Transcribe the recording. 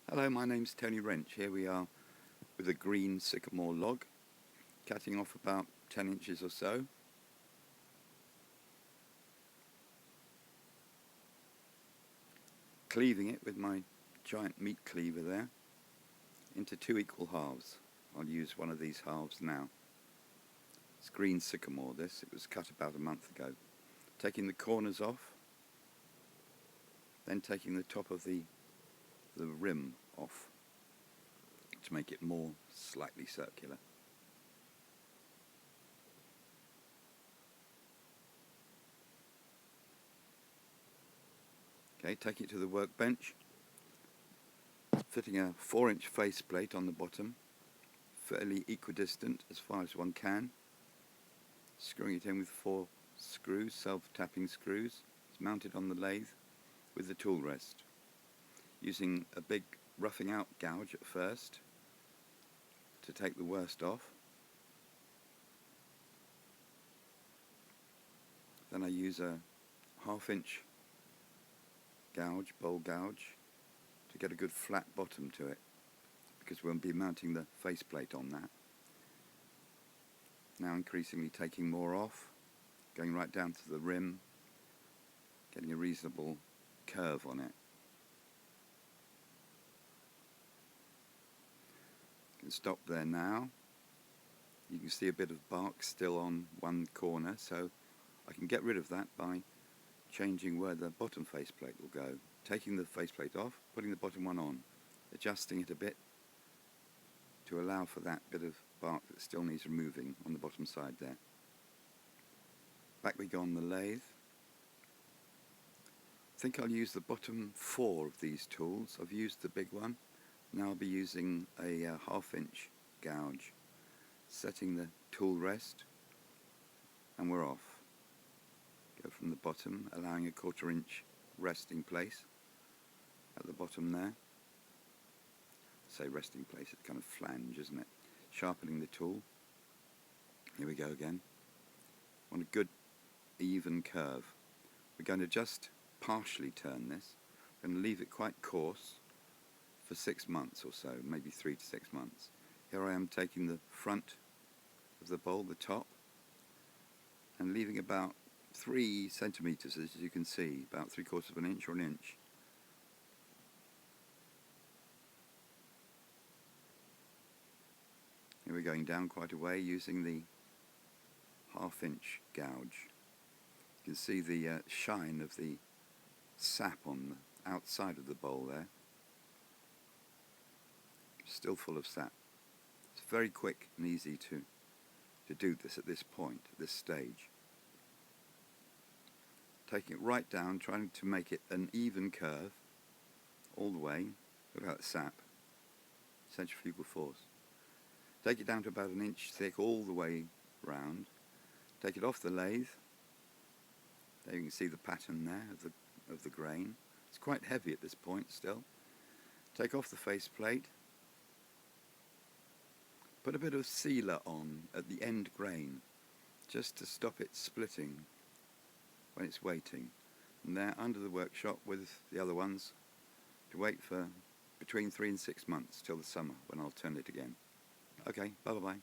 Hello, my name's Tony Wrench. Here we are with a green sycamore log, cutting off about 10 inches or so. Cleaving it with my giant meat cleaver there into two equal halves. I'll use one of these halves now. It's green sycamore this, it was cut about a month ago. Taking the corners off, then taking the top of the rim off to make it more slightly circular. Okay, take it to the workbench, fitting a 4-inch faceplate on the bottom, fairly equidistant as far as one can, screwing it in with 4 screws, self-tapping screws. It's mounted on the lathe with the tool rest, using a big roughing out gouge at first to take the worst off. Then I use a 1/2-inch gouge, bowl gouge, to get a good flat bottom to it, because we'll be mounting the faceplate on that. Now increasingly taking more off, going right down to the rim, getting a reasonable curve on it. Can stop there now. You can see a bit of bark still on one corner, so I can get rid of that by changing where the bottom faceplate will go. Taking the faceplate off, putting the bottom one on, adjusting it a bit to allow for that bit of bark that still needs removing on the bottom side there. Back we go on the lathe. I think I'll use the bottom 4 of these tools. I've used the big one. Now I'll be using a 1/2-inch gouge, setting the tool rest, and we're off. Go from the bottom, allowing a 1/4-inch resting place at the bottom there. Say resting place, it's kind of flange, isn't it? Sharpening the tool. Here we go again. Want a good even curve. We're going to just partially turn this. We're going to leave it quite coarse for 6 months or so, maybe 3 to 6 months. Here I am taking the front of the bowl, the top, and leaving about 3 centimetres, as you can see, about 3/4 of an inch or an inch. Here we're going down quite a way using the 1/2-inch gouge. You can see the shine of the sap on the outside of the bowl there. Still full of sap. It's very quick and easy to do this at this point, at this stage. Taking it right down, trying to make it an even curve all the way. Look at that sap, centrifugal force. Take it down to about 1 inch thick all the way round. Take it off the lathe. There you can see the pattern there of the grain. It's quite heavy at this point still. Take off the faceplate. Put a bit of sealer on at the end grain, just to stop it splitting when it's waiting. And there under the workshop with the other ones, to wait for between 3 and 6 months till the summer when I'll turn it again. Okay, bye bye.